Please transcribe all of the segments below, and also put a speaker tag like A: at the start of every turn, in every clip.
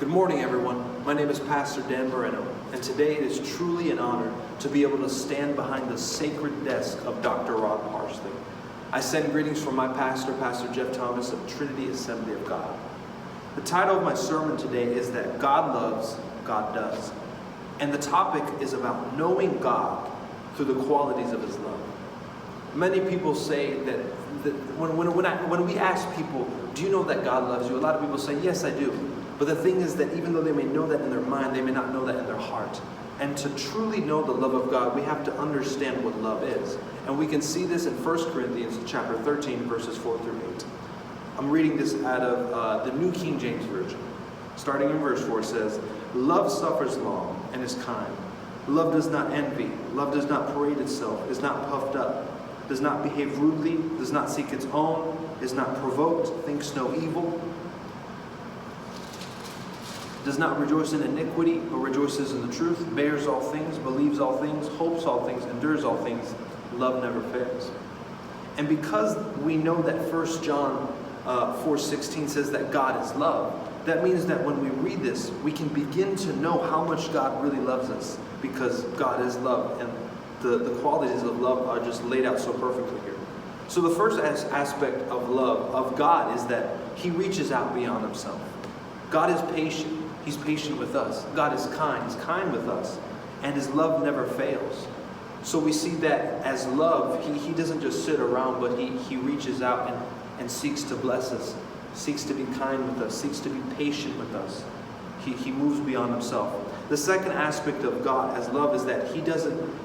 A: Good morning, everyone. My name is Pastor Dan Moreno, and today it is truly an honor to be able to stand behind the sacred desk of Dr. Rod Parsley. I send greetings from my pastor, Pastor Jeff Thomas of Trinity Assembly of God. The title of my sermon today is that God loves, God does. And the topic is about knowing God through the qualities of His love. Many people say that when we ask people, do you know that God loves you? A lot of people say, yes, I do. But the thing is that even though they may know that in their mind, they may not know that in their heart. And to truly know the love of God, we have to understand what love is. And we can see this in 1 Corinthians chapter 13, verses 4 through 8. I'm reading this out of the New King James Version. Starting in verse 4 says, "Love suffers long and is kind. Love does not envy. Love does not parade itself, is not puffed up, does not behave rudely, does not seek its own, is not provoked, thinks no evil, does not rejoice in iniquity, but rejoices in the truth, bears all things, believes all things, hopes all things, endures all things. Love never fails." And because we know that 1 John 4:16 says that God is love, that means that when we read this, we can begin to know how much God really loves us, because God is love, and the qualities of love are just laid out so perfectly here. So the first aspect of love of God is that He reaches out beyond Himself. God is patient. He's patient with us. God is kind. He's kind with us. And His love never fails. So we see that as love, He doesn't just sit around, but He reaches out and seeks to bless us, seeks to be kind with us, seeks to be patient with us. He moves beyond Himself. The second aspect of God as love is that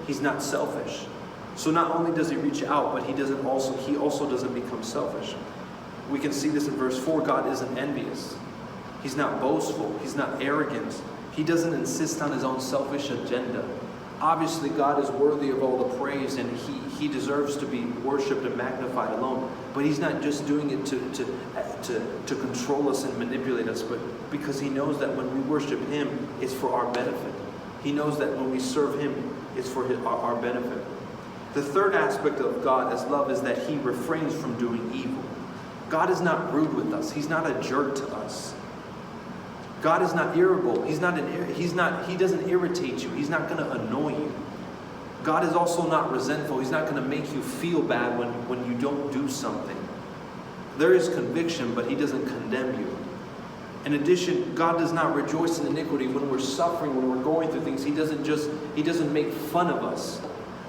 A: He's not selfish. So not only does He reach out, but He also doesn't become selfish. We can see this in verse 4. God isn't envious. He's not boastful. He's not arrogant. He doesn't insist on His own selfish agenda. Obviously, God is worthy of all the praise, and He deserves to be worshipped and magnified alone. But He's not just doing it to control us and manipulate us, but because He knows that when we worship Him, it's for our benefit. He knows that when we serve Him, it's for our benefit. The third aspect of God as love is that He refrains from doing evil. God is not rude with us. He's not a jerk to us. God is not irritable. He doesn't irritate you. He's not going to annoy you. God is also not resentful. He's not going to make you feel bad when you don't do something. There is conviction, but He doesn't condemn you. In addition, God does not rejoice in iniquity. When we're suffering, when we're going through things, He doesn't make fun of us.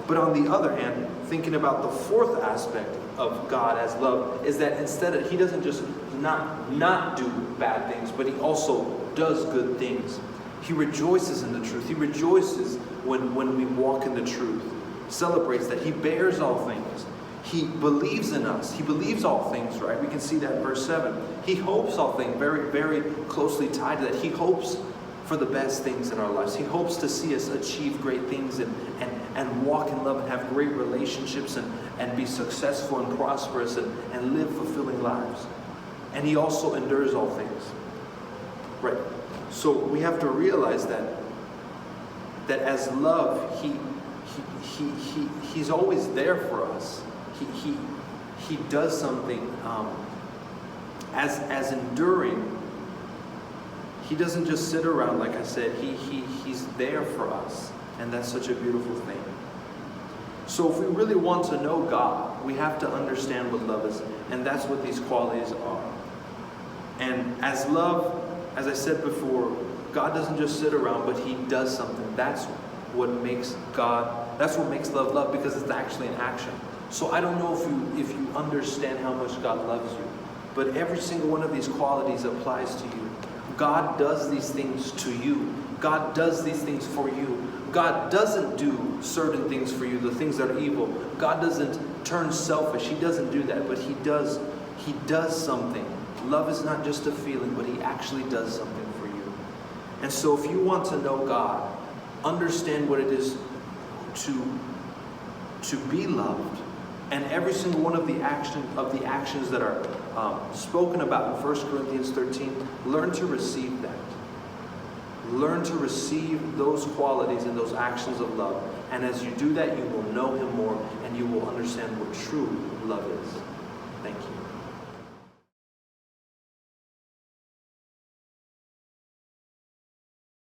A: But on the other hand, thinking about the fourth aspect of God as love is that instead He doesn't just not do bad things, but He also does good things. He rejoices in the truth. He rejoices when we walk in the truth. Celebrates that He bears all things. He believes in us. He believes all things, right? We can see that in verse 7. He hopes all things, very, very closely tied to that. He hopes for the best things in our lives. He hopes to see us achieve great things and walk in love and have great relationships and be successful and prosperous and live fulfilling lives. And He also endures all things. Right. So we have to realize that as love, He's always there for us. He does something as enduring. He doesn't just sit around, like I said. He's there for us. And that's such a beautiful thing. So if we really want to know God, we have to understand what love is. And that's what these qualities are. And as love, as I said before, God doesn't just sit around, but He does something. That's what makes love love, because it's actually an action. So I don't know if you understand how much God loves you, but every single one of these qualities applies to you. God does these things to you. God does these things for you. God doesn't do certain things for you, the things that are evil. God doesn't turn selfish. He doesn't do that, but He does something. Love is not just a feeling, but He actually does something for you. And so if you want to know God, understand what it is to be loved. And every single one of the actions that are spoken about in 1 Corinthians 13, learn to receive that. Learn to receive those qualities and those actions of love. And as you do that, you will know Him more, and you will understand what true love is.